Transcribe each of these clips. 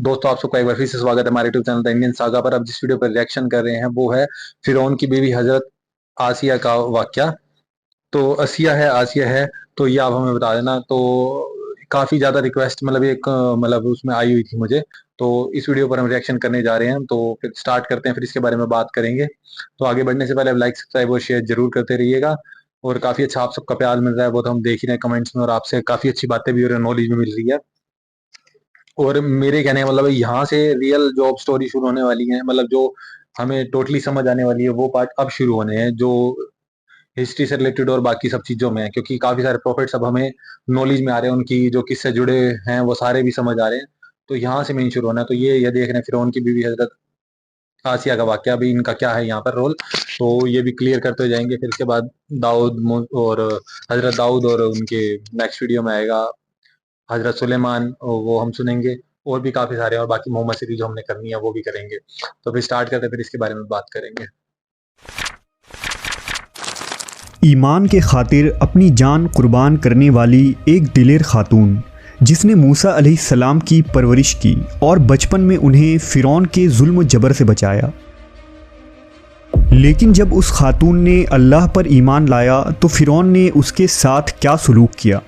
दोस्तों, आप सबका एक बार फिर से स्वागत है हमारे YouTube channel the Indian saga पर। अब जिस वीडियो पर रिएक्शन कर रहे हैं वो है फिरौन की बीवी हजरत आसिया का वाकया। तो आसिया है। तो ये आप हमें बता देना। तो काफी ज्यादा रिक्वेस्ट मतलब एक मतलब उसमें आई हुई थी मुझे। तो इस वीडियो पर हम रिएक्शन करने जा रहे हैं। तो फिर स्टार्ट करते हैं, फिर इसके बारे में बात करेंगे। तो आगे बढ़ने से पहले आप लाइक सब्सक्राइब और शेयर जरूर करते रहिएगा। और काफी अच्छा आप सबका प्यार मिल रहा है, वो तो हम देख ही रहे हैं कमेंट्स में, और आपसे काफी अच्छी बातें भी हो रही है, नॉलेज भी मिल रही है। और मेरे कहने का मतलब है, यहाँ से रियल जॉब स्टोरी शुरू होने वाली है। मतलब जो हमें टोटली समझ आने वाली है वो पार्ट अब शुरू होने हैं, जो हिस्ट्री से रिलेटेड और बाकी सब चीजों में है। क्योंकि काफी सारे प्रॉफिट्स अब हमें नॉलेज में आ रहे हैं, उनकी जो किससे जुड़े हैं वो सारे भी समझ आ रहे हैं। तो यहाँ से मेन शुरू होना है। तो ये देख रहे हैं फिरौन की बीवी हजरत आसिया का वाकया, अभी इनका क्या है यहाँ पर रोल। तो ये भी क्लियर करते जाएंगे। फिर इसके बाद और हजरत दाऊद, और उनके नेक्स्ट वीडियो में आएगा हजरत सुलेमान, वो हम सुनेंगे। और भी काफी सारे, और बाकी मोहम्मद सीरीज जो हमने करनी है वो भी करेंगे। तो फिर स्टार्ट करते हैं, फिर इसके बारे में बात करेंगे। ईमान के खातिर अपनी जान कुर्बान करने वाली एक दिलेर खातून, जिसने मूसा अलैहिस्सलाम की परवरिश की और बचपन में उन्हें फ़िरौन के जुल्म जबर से बचाया। लेकिन जब उस खातून ने अल्लाह पर ईमान लाया तो फ़िरौन ने उसके साथ क्या सलूक किया,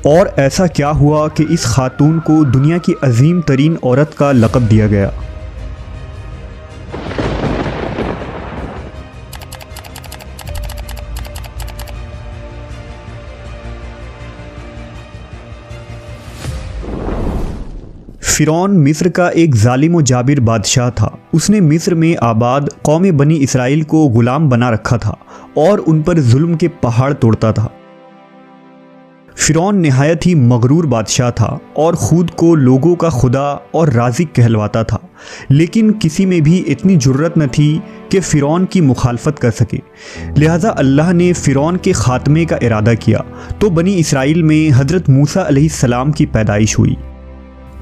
और ऐसा क्या हुआ कि इस खातून को दुनिया की अजीम तरीन औरत का लक़ब दिया गया। फ़िरौन मिस्र का एक जालिम व जाबिर बादशाह था। उसने मिस्र में आबाद कौम बनी इसराइल को ग़ुलाम बना रखा था और उन पर जुल्म के पहाड़ तोड़ता था। फ़िरौन निहायत ही मगरूर बादशाह था और ख़ुद को लोगों का खुदा और राज़िक कहलवाता था। लेकिन किसी में भी इतनी जुर्रत न थी कि फ़िरौन की मुखालफत कर सके। लिहाजा अल्लाह ने फ़िरौन के ख़ात्मे का इरादा किया तो बनी इसराइल में हज़रत मूसा अलैहिस्सलाम की पैदाइश हुई।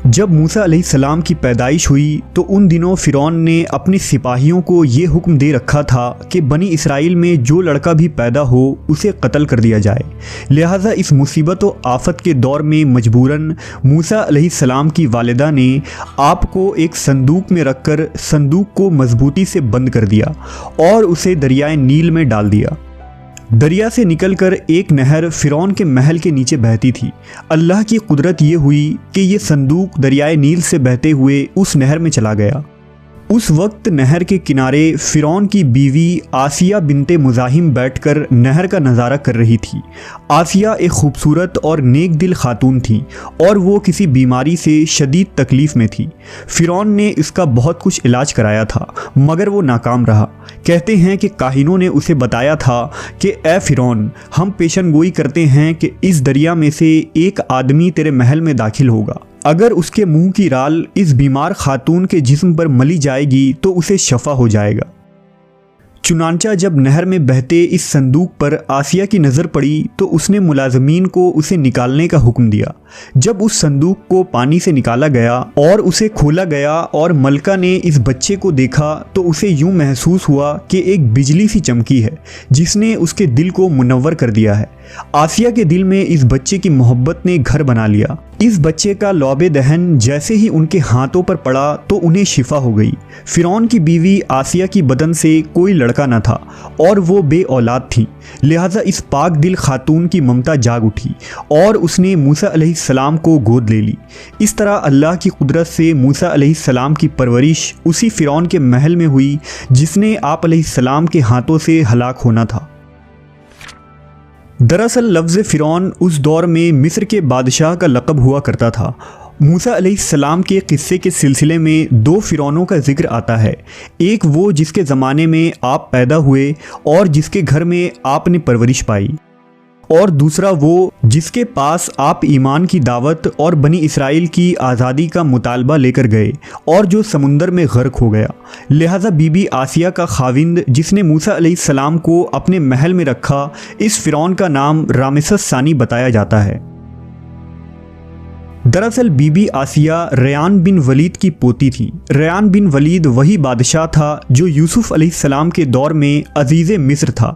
जब मूसा अलैहिस्सलाम की पैदाइश हुई तो उन दिनों फ़िरौन ने अपने सिपाहियों को ये हुक्म दे रखा था कि बनी इसराइल में जो लड़का भी पैदा हो उसे कत्ल कर दिया जाए। लिहाजा इस मुसीबत व आफत के दौर में मजबूरन मूसा अलैहिस्सलाम की वालिदा ने आपको एक संदूक में रखकर संदूक को मजबूती से बंद कर दिया और उसे दरियाए नील में डाल दिया। दरिया से निकलकर एक नहर फ़िरौन के महल के नीचे बहती थी। अल्लाह की कुदरत ये हुई कि ये संदूक दरियाए नील से बहते हुए उस नहर में चला गया। उस वक्त नहर के किनारे फ़िरौन की बीवी आसिया बिनते मुज़ाहिम बैठकर नहर का नज़ारा कर रही थी। आसिया एक खूबसूरत और नेक दिल खातून थी और वो किसी बीमारी से शदीद तकलीफ़ में थी। फ़िरौन ने इसका बहुत कुछ इलाज कराया था मगर वो नाकाम रहा। कहते हैं कि काहिनों ने उसे बताया था कि ए फ़िरौन, हम पेशन गोई करते हैं कि इस दरिया में से एक आदमी तेरे महल में दाखिल होगा। अगर उसके मुंह की राल इस बीमार खातून के जिस्म पर मली जाएगी तो उसे शफा हो जाएगा। चुनांचा जब नहर में बहते इस संदूक पर आसिया की नज़र पड़ी तो उसने मुलाजमीन को उसे निकालने का हुक्म दिया। जब उस संदूक को पानी से निकाला गया और उसे खोला गया और मलका ने इस बच्चे को देखा तो उसे यूं महसूस हुआ कि एक बिजली सी चमकी है जिसने उसके दिल को मुनव्वर कर दिया है। आसिया के दिल में इस बच्चे की मोहब्बत ने घर बना लिया। इस बच्चे का लौबे दहन जैसे ही उनके हाथों पर पड़ा तो उन्हें शिफा हो गई। फ़िरौन की बीवी आसिया की बदन से कोई लड़का न था और वो बे औलाद थी। लिहाजा इस पाक दिल खातून की ममता जाग उठी और उसने मूसा अलैहिस्सलाम को गोद ले ली। इस तरह अल्लाह की कुदरत से मूसा अलैहिस्सलाम की परवरिश उसी फ़िरौन के महल में हुई जिसने आप अलैहिस्सलाम के हाथों से हलाक होना था। दरअसल लफ्ज़ फ़िरौन उस दौर में मिस्र के बादशाह का लक़ब हुआ करता था। मूसा अलैहिस्सलाम के क़िस्से के सिलसिले में दो फ़िरौनों का ज़िक्र आता है। एक वो जिसके ज़माने में आप पैदा हुए और जिसके घर में आपने परवरिश पाई, और दूसरा वो जिसके पास आप ईमान की दावत और बनी इसराइल की आज़ादी का मुतालबा लेकर गए और जो समुंदर में गर्क हो गया। लिहाजा बीबी आसिया का खाविंद जिसने मूसा अलैहिस्सलाम को अपने महल में रखा, इस फ़िरौन का नाम रामेसस सानी बताया जाता है। दरअसल बीबी आसिया रयान बिन वलीद की पोती थी। रयान बिन वलीद वही बादशाह था जो यूसुफ अलैहिस्सलाम के दौर में अजीज़ मिस्र था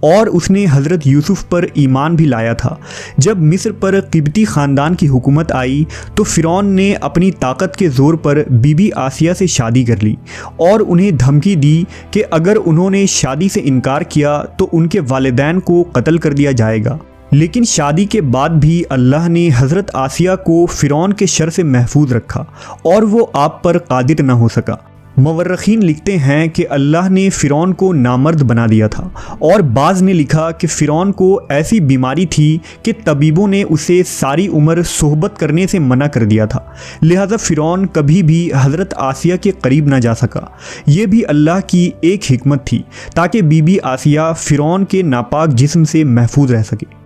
और उसने हज़रत यूसुफ पर ईमान भी लाया था। जब मिस्र पर किब्ती ख़ानदान की हुकूमत आई तो फ़िरौन ने अपनी ताकत के ज़ोर पर बीबी आसिया से शादी कर ली और उन्हें धमकी दी कि अगर उन्होंने शादी से इनकार किया तो उनके वालिदैन को कत्ल कर दिया जाएगा। लेकिन शादी के बाद भी अल्लाह ने हज़रत आसिया को फ़िरौन के शर से महफूज रखा और वो आप पर कादिर न हो सका। मवर्रखीन लिखते हैं कि अल्लाह ने फ़िरौन को नामर्द बना दिया था और बाज़ ने लिखा कि फ़िरौन को ऐसी बीमारी थी कि तबीबों ने उसे सारी उम्र सोहबत करने से मना कर दिया था, लिहाजा फ़िरौन कभी भी हज़रत आसिया के करीब ना जा सका। ये भी अल्लाह की एक हिकमत थी ताकि बीबी आसिया फ़िरौन के नापाक जिस्म से महफूज रह सके।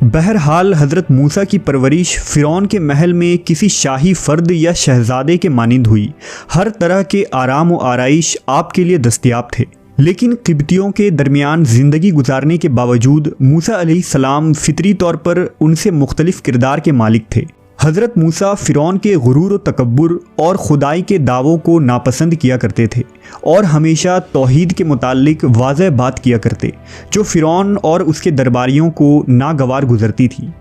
बहरहाल हज़रत मूसा की परवरिश फ़िरौन के महल में किसी शाही फ़र्द या शहज़ादे के मानिंद हुई। हर तरह के आराम व आराइश आपके लिए दस्तयाब थे, लेकिन किब्तियों के दरमियान ज़िंदगी गुजारने के बावजूद मूसा अलैहिस्सलाम फ़ितरी तौर पर उनसे मुख्तलिफ़ किरदार के मालिक थे। हज़रत मूसा फ़िरौन के गुरूर व तकब्बुर और खुदाई के दावों को नापसंद किया करते थे और हमेशा तौहीद के मुताल्लिक वाज़ह बात किया करते, जो फ़िरौन और उसके दरबारियों को नागवार गुजरती थी।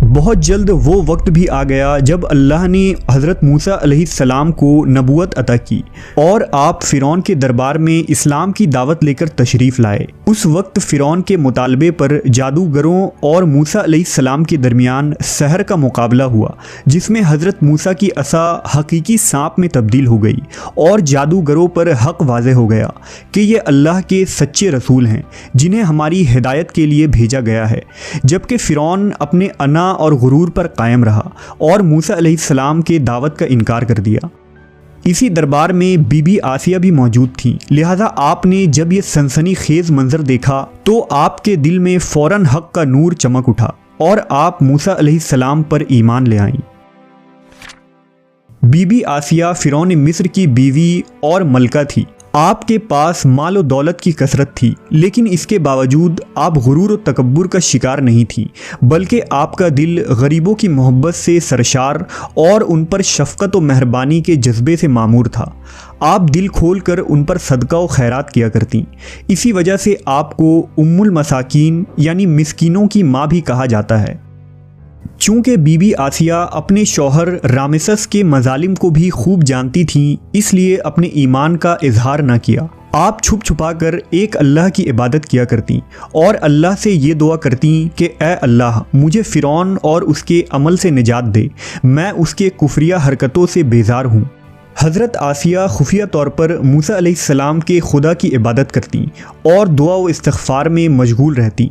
बहुत जल्द वो वक्त भी आ गया जब अल्लाह ने हज़रत मूसा अलैहिस्सलाम को नबूवत अता की और आप फ़िरौन के दरबार में इस्लाम की दावत लेकर तशरीफ़ लाए। उस वक्त फ़िरौन के मुतालबे पर जादूगरों और मूसा अलैहिस्सलाम के दरमियान सहर का मुकाबला हुआ, जिसमें हज़रत मूसा की असा हकीकी सांप में तब्दील हो गई और जादूगरों पर हक़ वाज़े हो गया कि ये अल्लाह के सच्चे रसूल हैं जिन्हें हमारी हिदायत के लिए भेजा गया है। जबकि फ़िरौन अपने अना और गुरूर पर कायम रहा और मूसा अलैहिस्सलाम के दावत का इनकार कर दिया। इसी दरबार में बीबी आसिया भी मौजूद थीं, लिहाजा आपने जब ये सनसनीखेज़ मंजर देखा तो आपके दिल में फ़ौरन हक़ का नूर चमक उठा और आप मूसा अलैहिस्सलाम पर ईमान ले आईं। बीबी आसिया फ़िरौन मिस्र की बीवी और मलका थी। आपके पास माल और दौलत की कसरत थी, लेकिन इसके बावजूद आप गुरूर और तकब्बुर का शिकार नहीं थी, बल्कि आपका दिल गरीबों की मोहब्बत से सरशार और उन पर शफ़क़त और मेहरबानी के जज्बे से मामूर था। आप दिल खोल कर उन पर सदका और खैरात किया करती। इसी वजह से आपको उम्मुल मसाकीन यानी मिस्कीनों की माँ भी कहा जाता है। चूँकि बीबी आसिया अपने शौहर रामेसस के मजालिम को भी खूब जानती थीं, इसलिए अपने ईमान का इजहार न किया। आप छुप छुपा कर एक अल्लाह की इबादत किया करती और अल्लाह से ये दुआ करती कि ए अल्लाह, मुझे फ़िरौन और उसके अमल से निजात दे, मैं उसके कुफरिया हरकतों से बेजार हूँ। हज़रत आसिया खुफिया तौर पर मूसा अलैहिस्सलाम के खुदा की इबादत करती और दुआ व इस्तिग़फ़ार में मशगूल रहती।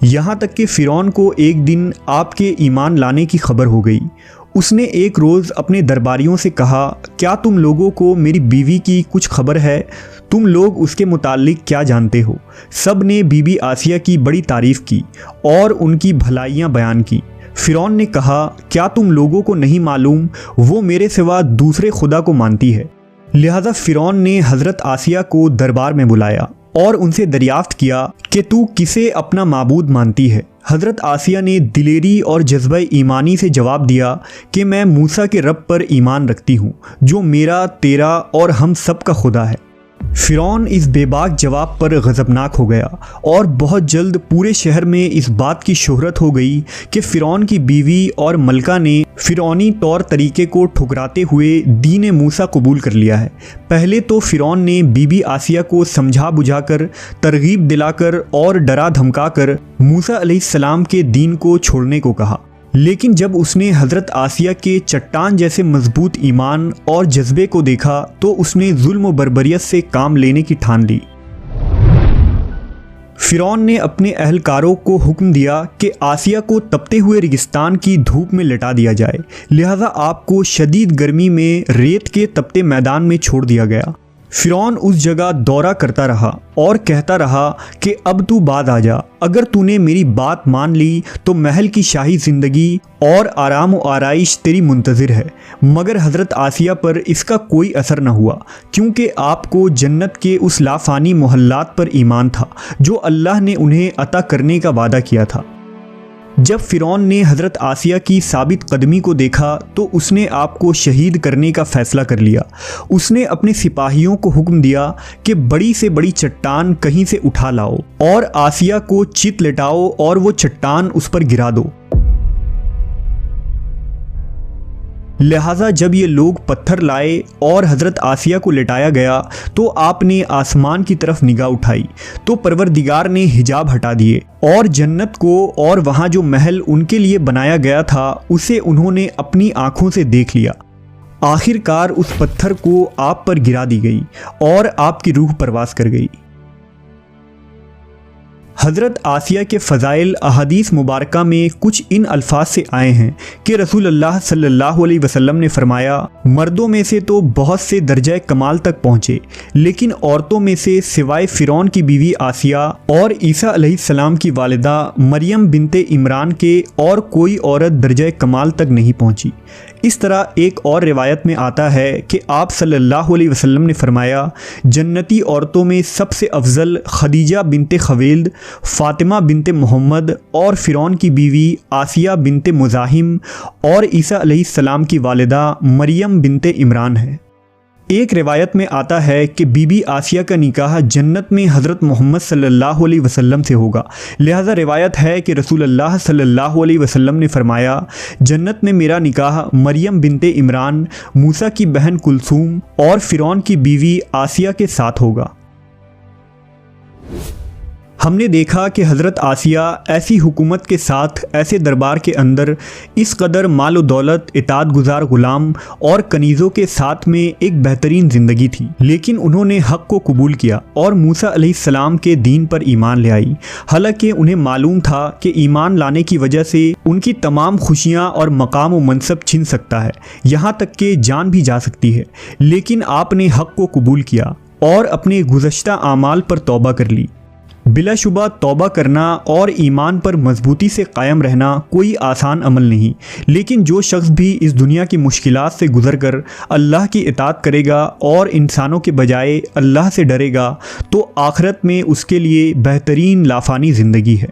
यहाँ तक कि फ़िरौन को एक दिन आपके ईमान लाने की खबर हो गई। उसने एक रोज़ अपने दरबारियों से कहा, क्या तुम लोगों को मेरी बीवी की कुछ खबर है? तुम लोग उसके मुताल्लिक क्या जानते हो? सब ने बीबी आसिया की बड़ी तारीफ़ की और उनकी भलाइयाँ बयान की। फ़िरौन ने कहा, क्या तुम लोगों को नहीं मालूम वो मेरे सिवा दूसरे खुदा को मानती है? लिहाजा फ़िरौन ने हज़रत आसिया को दरबार में बुलाया और उनसे दरियाफ्त किया कि तू किसे अपना माबूद मानती है। हज़रत आसिया ने दिलेरी और जज्बा ईमानी से जवाब दिया कि मैं मूसा के रब पर ईमान रखती हूँ, जो मेरा, तेरा और हम सब का खुदा है। फ़िरौन इस बेबाक जवाब पर गज़बनाक हो गया और बहुत जल्द पूरे शहर में इस बात की शोहरत हो गई कि फ़िरौन की बीवी और मलका ने फ़िरौनी तौर तरीके को ठुकराते हुए दीन मूसा कबूल कर लिया है। पहले तो फ़िरौन ने बीबी आसिया को समझा बुझाकर, तरगीब दिलाकर और डरा धमकाकर मूसा अलैहिस्सलाम के दीन को छोड़ने को कहा, लेकिन जब उसने हज़रत आसिया के चट्टान जैसे मजबूत ईमान और जज्बे को देखा तो उसने जुल्म व बर्बरियत से काम लेने की ठान ली। फ़िरौन ने अपने अहलकारों को हुक्म दिया कि आसिया को तपते हुए रेगिस्तान की धूप में लिटा दिया जाए, लिहाजा आपको शदीद गर्मी में रेत के तपते मैदान में छोड़ दिया गया। फ़िरौन उस जगह दौरा करता रहा और कहता रहा कि अब तू बाद आ जा, अगर तूने मेरी बात मान ली तो महल की शाही ज़िंदगी और आराम व आराइश तेरी मुंतज़िर है। मगर हज़रत आसिया पर इसका कोई असर न हुआ, क्योंकि आपको जन्नत के उस लाफ़ानी मोहल्लात पर ईमान था जो अल्लाह ने उन्हें अता करने का वादा किया था। जब फ़िरौन ने हज़रत आसिया की साबित कदमी को देखा तो उसने आपको शहीद करने का फ़ैसला कर लिया। उसने अपने सिपाहियों को हुक्म दिया कि बड़ी से बड़ी चट्टान कहीं से उठा लाओ और आसिया को चित लेटाओ और वो चट्टान उस पर गिरा दो। लिहाजा जब ये लोग पत्थर लाए और हज़रत आसिया को लेटाया गया तो आपने आसमान की तरफ निगाह उठाई तो परवरदिगार ने हिजाब हटा दिए और जन्नत को और वहाँ जो महल उनके लिए बनाया गया था उसे उन्होंने अपनी आंखों से देख लिया। आखिरकार उस पत्थर को आप पर गिरा दी गई और आपकी रूह परवास कर गई। हज़रत आसिया के फ़ज़ाइल अहादीस मुबारका में कुछ इन अल्फाज से आए हैं कि रसूल अल्लाह सल्लल्लाहु अलैहि वसल्लम ने फरमाया, मर्दों में से तो बहुत से दर्जा कमाल तक पहुँचे, लेकिन औरतों में से सिवाय फ़िरौन की बीवी आसिया और ईसा अलैहिस्सलाम की वालिदा मरियम बिनते इमरान के और कोई औरत दर्जा कमाल तक नहीं पहुँची। इस तरह एक और रिवायत में आता है कि आप सल्लल्लाहु अलैहि वसल्लम ने फरमाया, जन्नती औरतों में सबसे अफजल खदीजा बिनते खवेल्द, फ़ातिमा बिनते मोहम्मद और फ़िरौन की बीवी आसिया बिनते मुज़ाहिम और ईसा अलैहिस्सलाम की वालिदा मरियम बिनते इमरान है। एक रिवायत में आता है कि बीबी आसिया का निकाह जन्नत में हज़रत मोहम्मद सल्लल्लाहु अलैहि वसल्लम से होगा। लिहाजा रिवायत है कि रसूल अल्लाह सल्लल्लाहु अलैहि वसल्लम ने फरमाया, जन्नत में मेरा निकाह मरियम बिनते इमरान, मूसा की बहन कुलसूम और फ़िरौन की बीवी आसिया के साथ होगा। हमने देखा कि हज़रत आसिया ऐसी हुकूमत के साथ ऐसे दरबार के अंदर इस कदर माल व दौलत, इताअत गुज़ार ग़ुलाम और कनीज़ों के साथ में एक बेहतरीन ज़िंदगी थी, लेकिन उन्होंने हक़ को कबूल किया और मूसा अलैहिस्सलाम के दीन पर ईमान ले आई। हालांकि उन्हें मालूम था कि ईमान लाने की वजह से उनकी तमाम खुशियाँ और मकाम व मनसब छिन सकता है, यहाँ तक कि जान भी जा सकती है, लेकिन आपने हक़ को कबूल किया और अपने गुज़श्ता आमाल पर तौबा कर ली। बिलाशुबा तौबा करना और ईमान पर मजबूती से कायम रहना कोई आसान अमल नहीं, लेकिन जो शख्स भी इस दुनिया की मुश्किलात से गुज़र कर अल्लाह की इताअत करेगा और इंसानों के बजाय अल्लाह से डरेगा तो आखिरत में उसके लिए बेहतरीन लाफानी ज़िंदगी है।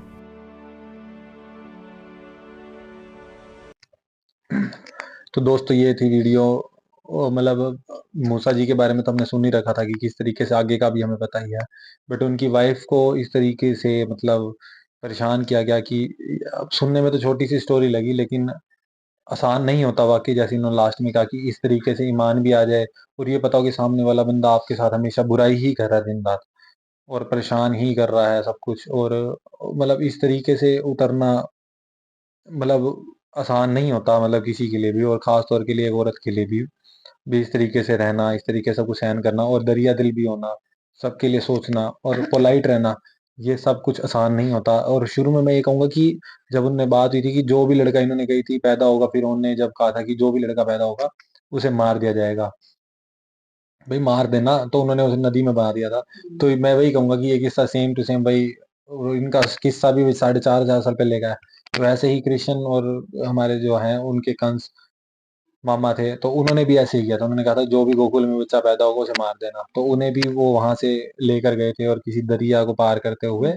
तो दोस्तों ये थी वीडियो, मतलब मूसा जी के बारे में तो हमने सुन ही रखा था कि किस तरीके से, आगे का भी हमें पता ही है, बट उनकी वाइफ को इस तरीके से मतलब परेशान किया गया कि अब सुनने में तो छोटी सी स्टोरी लगी, लेकिन आसान नहीं होता वाकई, जैसे इन्होंने लास्ट में कहा कि इस तरीके से ईमान भी आ जाए और ये पता हो कि सामने वाला बंदा आपके साथ हमेशा बुराई ही कर रहा है दिन रात और परेशान ही कर रहा है सब कुछ, और मतलब इस तरीके से उतरना मतलब आसान नहीं होता, मतलब किसी के लिए भी, और ख़ास तौर के लिए एक औरत के लिए भी इस तरीके से रहना, इस तरीके से सब कुछ सहन करना और दरिया दिल भी होना, सबके लिए सोचना और पोलाइट रहना, ये सब कुछ आसान नहीं होता। और शुरू में मैं ये कहूँगा कि जब उनने बात हुई थी कि जो भी लड़का, इन्होंने कही थी पैदा होगा, फिर उन्होंने जब कहा था कि जो भी लड़का पैदा होगा, उसे मार दिया जाएगा। भई मार देना, तो उन्होंने उसे नदी में बहा दिया था। तो मैं वही कहूँगा कि ये किस्सा सेम टू सेम भई, इनका किस्सा भी 4,500 साल पहले का है। वैसे ही कृष्ण और हमारे जो हैं उनके कंस मामा थे, तो उन्होंने भी ऐसे ही किया था। उन्होंने कहा था जो भी गोकुल में बच्चा पैदा होगा उसे मार देना। तो उन्हें भी वो वहाँ से लेकर गए थे और किसी दरिया को पार करते हुए,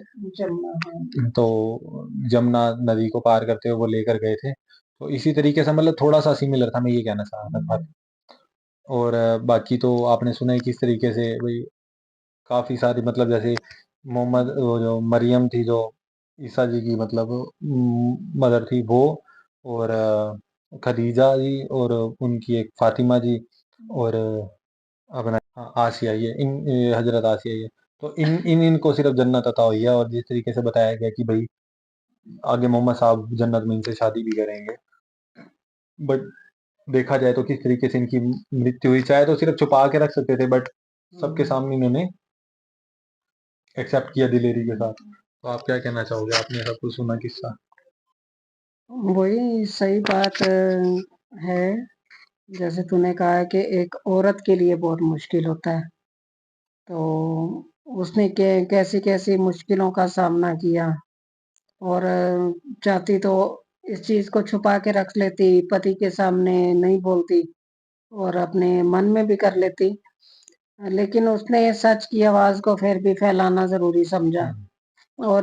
तो जमुना नदी को पार करते हुए वो लेकर गए थे। तो इसी तरीके से मतलब थोड़ा-सा सिमिलर था, मैं ये कहना चाह रहा था। और बाकी तो आपने सुना ही किस तरीके से भई काफ़ी सारी, मतलब जैसे मोहम्मद, वो जो मरियम थी जो ईसा जी की मतलब मदर थी वो, और खदीजा जी, और उनकी एक फ़ातिमा जी, और अपना हाँ, आसिया, ये हज़रत आसिया ये। तो इनको सिर्फ़ जन्नत अता हुई है, और जिस तरीके से बताया गया कि भई आगे मोहम्मद साहब जन्नत में इनसे शादी भी करेंगे। बट देखा जाए तो किस तरीके से इनकी मृत्यु हुई, चाहे तो सिर्फ़ छुपा के रख सकते थे, बट सबके सामने इन्होंने एक्सेप्ट किया दिलेरी के साथ। तो आप क्या कहना चाहोगे? आपने सब कुछ सुना किस्सा? वही सही बात है, जैसे तूने कहा है कि एक औरत के लिए बहुत मुश्किल होता है, तो उसने कैसी-कैसी मुश्किलों का सामना किया और चाहती तो इस चीज़ को छुपा के रख लेती, पति के सामने नहीं बोलती और अपने मन में भी कर लेती, लेकिन उसने सच की आवाज़ को फिर भी फैलाना ज़रूरी समझा। हुँ। और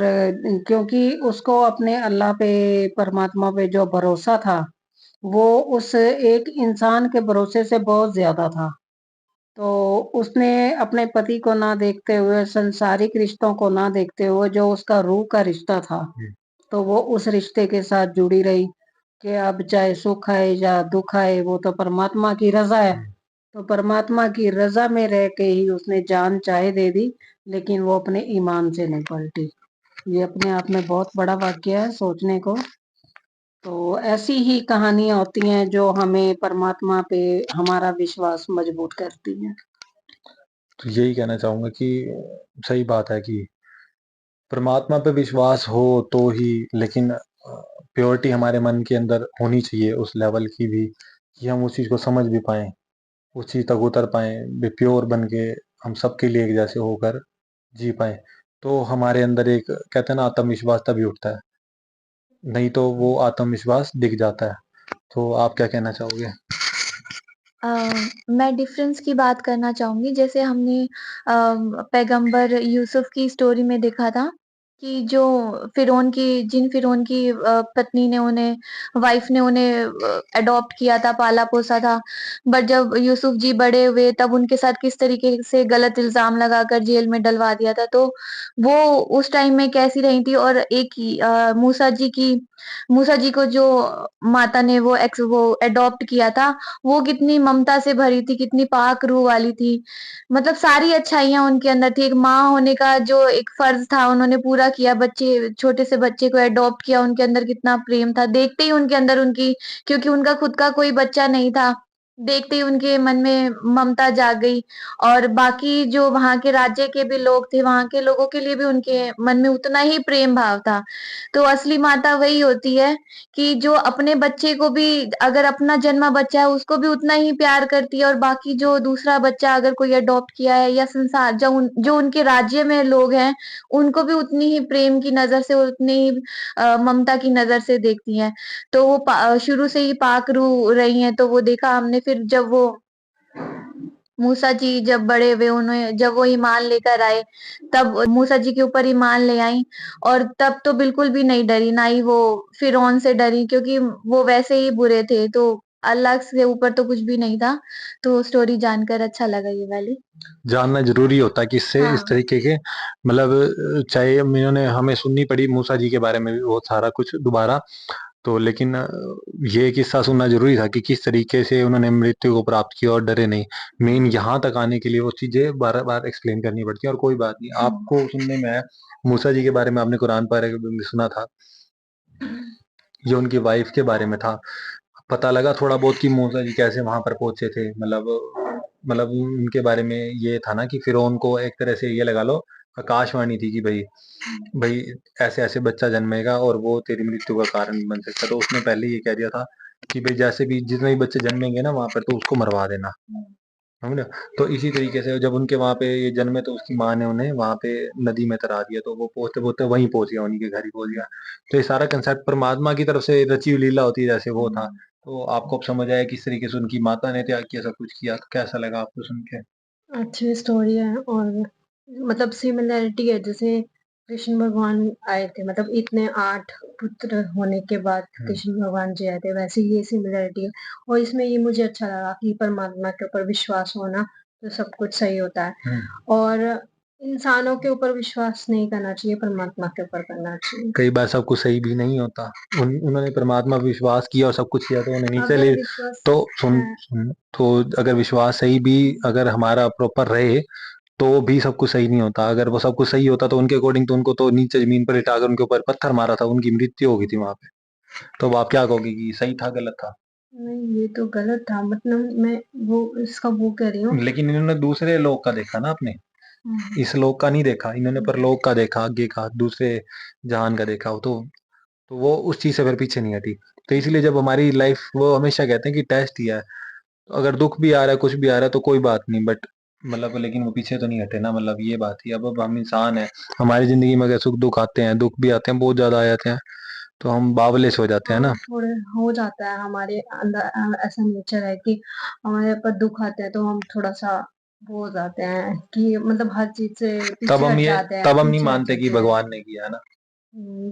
क्योंकि उसको अपने अल्लाह पे, परमात्मा पे जो भरोसा था, वो उस एक इंसान के भरोसे से बहुत ज्यादा था। तो उसने अपने पति को ना देखते हुए, संसारिक रिश्तों को ना देखते हुए, जो उसका रूह का रिश्ता था, तो वो उस रिश्ते के साथ जुड़ी रही कि अब चाहे सुख आए या दुख आए, वो तो परमात्मा की रजा है। तो परमात्मा की रजा में रह के ही उसने जान चाहे दे दी, लेकिन वो अपने ईमान से नहीं पलटी। ये अपने आप में बहुत बड़ा वाक्य है सोचने को। तो ऐसी ही कहानियां होती हैं जो हमें परमात्मा पे हमारा विश्वास मजबूत करती हैं। तो यही कहना चाहूंगा कि सही बात है कि परमात्मा पे विश्वास हो तो ही, लेकिन प्योरिटी हमारे मन के अंदर होनी चाहिए उस लेवल की भी, कि हम उस चीज को समझ भी पाए, उस चीज तक उतर पाए, भी प्योर बन के हम सबके लिए एक जैसे होकर जी पाए। तो हमारे अंदर एक, कहते हैं ना, आत्मविश्वास तभी उठता है, नहीं तो वो आत्मविश्वास दिख जाता है। तो आप क्या कहना चाहोगे? अ, मैं डिफरेंस की बात करना चाहूँगी। जैसे हमने पैगंबर यूसुफ की स्टोरी में देखा था कि जो जिन फ़िरौन की पत्नी ने उन्हें वाइफ़ ने उन्हें एडॉप्ट किया था, पाला-पोसा था। बट जब यूसुफ जी बड़े हुए तब उनके साथ किस तरीके से गलत इल्ज़ाम लगाकर जेल में डलवा दिया था। तो वो उस टाइम में कैसी रही थी, और मूसा जी को जो माता ने वो एडॉप्ट किया था, वो कितनी ममता से भरी थी, कितनी पाक रूह वाली थी। मतलब सारी अच्छाइयाँ उनके अंदर थी। एक माँ होने का जो एक फ़र्ज़ था उन्होंने पूरा किया, छोटे से बच्चे को एडॉप्ट किया, उनके अंदर कितना प्रेम था। देखते ही उनके अंदर क्योंकि उनका खुद का कोई बच्चा नहीं था, देखते ही उनके मन में ममता जाग गई। और बाकी जो वहाँ के राज्य के भी लोग थे, वहाँ के लोगों के लिए भी उनके मन में उतना ही प्रेम भाव था। तो असली माता वही होती है कि जो अपने बच्चे को भी, अगर अपना जन्मा बच्चा है उसको भी उतना ही प्यार करती है, और बाकी जो दूसरा बच्चा अगर कोई अडॉप्ट किया है या संसार जो उनके राज्य में लोग हैं, उनको भी उतनी ही प्रेम की नज़र से, उतनी ही ममता की नज़र से देखती हैं। तो वो शुरू से ही पाक रूह रही हैं, तो वो देखा हमने। फिर जब वो मूसा जी जब बड़े हुए, उन्हें जब वो ईमान लेकर आए, तब मूसा जी के ऊपर ईमान ले आईं, और तब तो बिल्कुल भी नहीं डरी, ना ही वो फ़िरौन से डरी, क्योंकि वो वैसे ही बुरे थे, तो अल्लाह से ऊपर तो कुछ भी नहीं था। तो स्टोरी जानकर अच्छा लगा ये वाली। जानना जरूरी होता है कि इससे इस हाँ। तरीके के, मतलब चाहे इन्होंने हमें सुननी पड़ी मूसा जी के बारे में भी बहुत सारा कुछ दोबारा, तो लेकिन ये किस्सा सुनना जरूरी था कि किस तरीके से उन्होंने मृत्यु को प्राप्त किया और डरे नहीं। मेन यहाँ तक आने के लिए वो चीजें बार बार एक्सप्लेन करनी पड़ती है, और कोई बात नहीं, आपको सुनने में आया मूसा जी के बारे में, आपने कुरान पर सुना था, ये उनकी वाइफ के बारे में था। पता लगा थोड़ा बहुत कि मूसा जी कैसे वहां पर पहुंचे थे, मतलब उनके बारे में ये था ना कि फिरौन को एक तरह से ये लगा लो आकाशवाणी थी कि भाई भाई ऐसे ऐसे बच्चा जन्मेगा और वो तेरी मृत्यु का कारण बन सकता है। तो उसने पहले ये कह दिया था कि भाई जैसे भी जितने भी बच्चे जन्मेंगे ना वहां पर, तो उसको मरवा देना, समझे। तो इसी तरीके से जब उनके वहां पे ये जन्मे, तो उसकी माँ ने उन्हें वहां पे नदी में तरा दिया, तो वो पहुंचते पहुंचते वहीं पहुंच गया, उन्हीं के घर ही पहुंच गया। तो ये सारा कंसेप्ट परमात्मा की तरफ से रची हुई लीला होती है, जैसे वो था। तो आपको अब समझ आया किस तरीके से उनकी माता ने त्याग किया, सब कुछ किया, तो कैसा लगा आपको सुन के? अच्छी स्टोरी है, और मतलब सिमिलैरिटी है, जैसे कृष्ण भगवान आए थे, मतलब इतने 8 पुत्र होने के बाद कृष्ण भगवान जी आए थे, वैसे ये सिमिलैरिटी है। और इसमें ये मुझे अच्छा लगा कि परमात्मा के ऊपर विश्वास होना तो सब कुछ सही होता है, और इंसानों के ऊपर विश्वास नहीं करना चाहिए, परमात्मा के ऊपर करना चाहिए। कई बार सब कुछ सही भी नहीं होता। उन्होंने परमात्मा पे विश्वास किया और सब कुछ किया, तो उन्हें नीचे अगर ले। विश्वास तो सुन, है, सुन, तो अगर विश्वास सही भी अगर हमारा प्रॉपर रहे, तो भी सब कुछ सही नहीं होता। अगर वो सब कुछ सही होता तो उनके अकॉर्डिंग तो उनको तो नीचे जमीन पर लिटाकर उनके ऊपर पत्थर मारा था, उनकी मृत्यु हो गई थी वहां पे। तो अब आप क्या कहोगे कि सही था गलत था? नहीं ये तो गलत था, मतलब मैं वो इसका वो कह रही हूँ। लेकिन इन्होंने दूसरे लोग का देखा ना, आपने इस लोक का नहीं देखा, इन्होंने परलोक का देखा, आगे का दूसरे जहान का देखा। तो वो उस चीज से फिर पीछे नहीं हटी। तो इसलिए जब हमारी लाइफ, वो हमेशा कहते हैं कि टेस्ट ही है, तो अगर दुख भी आ रहा है, कुछ भी आ रहा है, तो कोई बात नहीं, बट मतलब लेकिन वो पीछे तो नहीं हटे ना, मतलब ये बात ही। अब हम इंसान है, हमारी जिंदगी में अगर सुख दुख आते हैं, दुख भी आते हैं, बहुत ज्यादा आ जाते हैं, तो हम बावले से हो जाते हैं हाँ, ना। थोड़े हो जाता है हमारे अंदर, ऐसा नेचर है कि हमारे ऊपर दुख आता है तो हम थोड़ा सा हो जाते हैं कि मतलब हर चीज से तब पीछे हम हट ये जाते हैं, तब हम नहीं पीछे हट मानते कि जाते हैं। भगवान ने किया है ना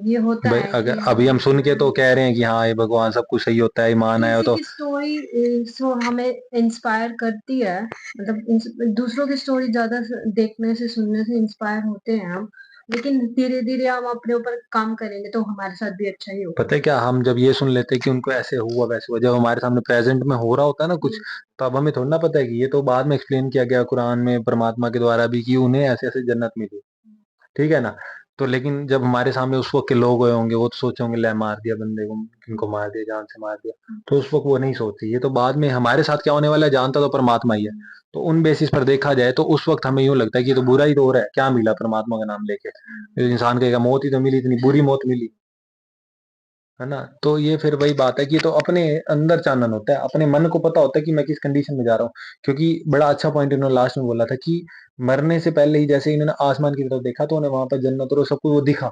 ये होता भाई। है अगर कि अभी हम सुन के तो कह रहे हैं कि हाँ ये भगवान सब कुछ सही होता है, ईमान आया हो किसी तो की स्टोरी सो हमें इंस्पायर करती है, मतलब दूसरों की स्टोरी ज्यादा देखने से सुनने से इंस्पायर होते हैं हम, लेकिन धीरे धीरे हम अपने ऊपर काम करेंगे तो हमारे साथ भी अच्छा ही होगा। पता है क्या, हम जब ये सुन लेते हैं कि उनको ऐसे हुआ वैसे हुआ, जब हमारे सामने प्रेजेंट में हो रहा होता है ना कुछ, तब हमें थोड़ा ना पता है कि ये तो बाद में एक्सप्लेन किया गया कुरान में परमात्मा के द्वारा भी कि उन्हें ऐसे ऐसे जन्नत मिली, ठीक है ना। तो लेकिन जब हमारे सामने उस वक्त के लोग हुए होंगे वो तो सोचे होंगे ले मार दिया बंदे को, इनको मार दिया, जान से मार दिया, तो उस वक्त वो नहीं सोचती। ये तो बाद में हमारे साथ क्या होने वाला है जानता तो परमात्मा ही है। तो उन बेसिस पर देखा जाए तो उस वक्त हमें यूं लगता है कि ये तो बुरा ही तो हो रहा है, क्या मिला परमात्मा का नाम लेके, इंसान कहेगा मौत ही तो मिली, इतनी बुरी मौत मिली, है ना। तो ये फिर वही बात है कि ये तो अपने अंदर चानन होता है, अपने मन को पता होता है कि मैं किस कंडीशन में जा रहा हूँ। क्योंकि बड़ा अच्छा पॉइंट इन्होंने लास्ट में बोला था कि मरने से पहले ही जैसे इन्होंने आसमान की तरफ देखा तो उन्हें वहां पर जन्नत और सब कुछ वो दिखा।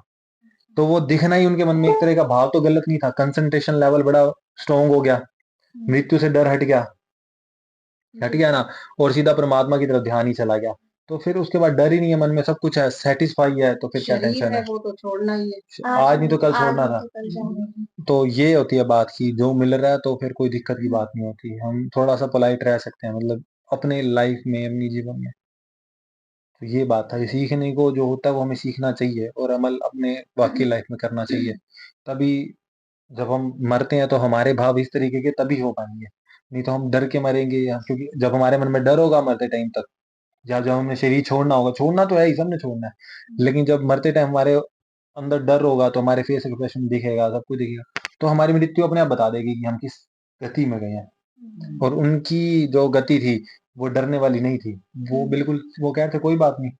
तो वो दिखना ही उनके मन में एक तरह का भाव तो गलत नहीं था, कंसंट्रेशन लेवल बड़ा स्ट्रांग हो गया, मृत्यु से डर हट गया ना, और सीधा परमात्मा की तरफ ध्यान ही चला गया। तो फिर उसके बाद डर ही नहीं है मन में, सब कुछ है, सेटिस्फाई है, तो फिर क्या शरीर टेंशन है है। वो तो छोड़ना ही है। आज नहीं तो कल छोड़ना नहीं था। तो कल जाएंगे। तो ये होती है बात की जो मिल रहा है तो फिर कोई दिक्कत की बात नहीं होती, हम थोड़ा सा पोलाइट रह सकते हैं मतलब अपने लाइफ में, अपनी जीवन में। तो ये बात था, ये सीखने को जो होता है वो हमें सीखना चाहिए और अमल अपने बाकी लाइफ में करना चाहिए। तभी जब हम मरते हैं तो हमारे भाव इस तरीके के तभी हो पाएंगे, नहीं तो हम डर के मरेंगे या क्योंकि जब हमारे मन में डर होगा मरते टाइम तक, जब जब हमें शरीर छोड़ना होगा, छोड़ना तो है ही, सबने छोड़ना है, लेकिन जब मरते टाइम हमारे अंदर डर होगा तो हमारे फेस एक्सप्रेशन दिखेगा, सब कुछ दिखेगा, तो हमारी मृत्यु अपने आप बता देगी कि हम किस गति में गए हैं। और उनकी जो गति थी वो डरने वाली नहीं थी, वो बिल्कुल वो कहते कोई बात नहीं,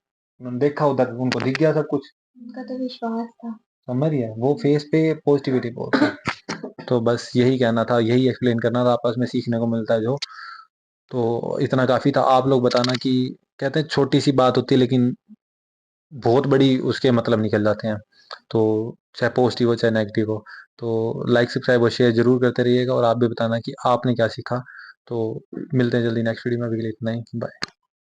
उन्होंने देखा उधर उनको दिख गया सब कुछ, उनका तो विश्वास था। समझ रही है, वो फेस पे पॉजिटिविटी बहुत थी। तो बस यही कहना था, यही एक्सप्लेन करना था, आपस में सीखने को मिलता है जो। तो इतना काफी था। आप लोग बताना कि कहते हैं छोटी सी बात होती है लेकिन बहुत बड़ी उसके मतलब निकल जाते हैं, तो चाहे पॉजिटिव हो चाहे नेगेटिव हो। तो लाइक सब्सक्राइब और शेयर जरूर करते रहिएगा और आप भी बताना कि आपने क्या सीखा। तो मिलते हैं जल्दी नेक्स्ट वीडियो में, अभी के लिए इतना ही, बाय।